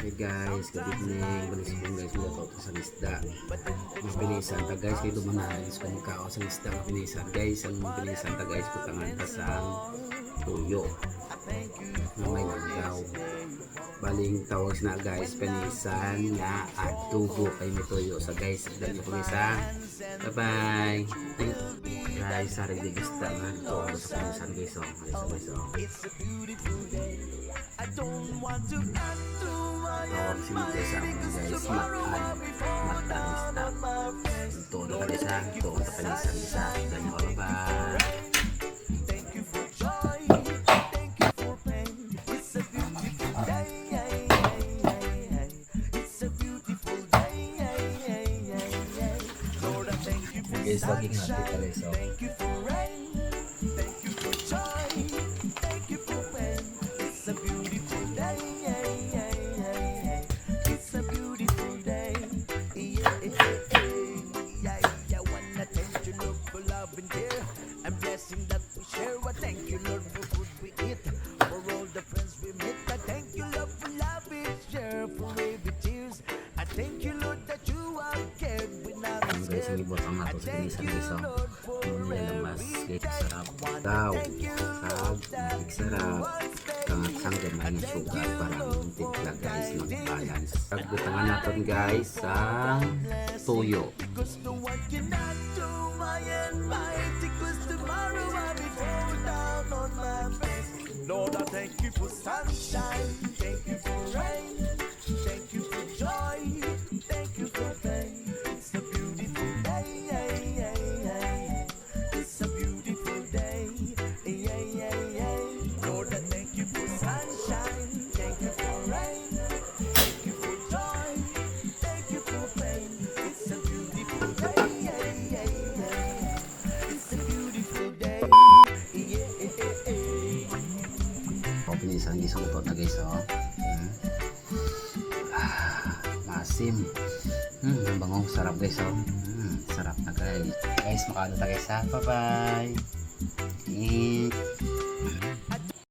Hey guys, good evening. Balisipon guys, mga tao sa isda. Mapinisan ta guys, kayo dumanayos kung kao sa isda. Mapinisan guys, ang mapinisan ta guys, putangan ta sa tuyo na may langaw. Baling tawag na guys, pinisan nga at tubo kay may tuyo. So guys, dali po isa. Bye bye. Guys, sarili di isda nga ito sa pinisan guys. Tawag sila sa amin guys, matan isda. Ito na kali sa ito ang pinisan isa. Dali po bye. Guys, lagi nga pala so. Guys, ang ibot ang nato sa pinisan guys so. Muna lamas guys, sarap daw sarap kangat sanggam ay ng sugar para timpla guys mag-balance. Pagbutangan natin guys sa tuyo. Lord, I thank you for sunshine, thank you for rain, thank you for joy, thank you for pain. It's a beautiful day, it's a beautiful day, Lord, I thank you for sunshine, thank you for rain, thank you for joy, thank you for pain. It's a beautiful day, it's a beautiful day. Pinisan guys ang utot na guys oh. Masim. Ang bangong sarap guys oh. Sarap na guys. Guys, makano ta guys ha. Bye bye.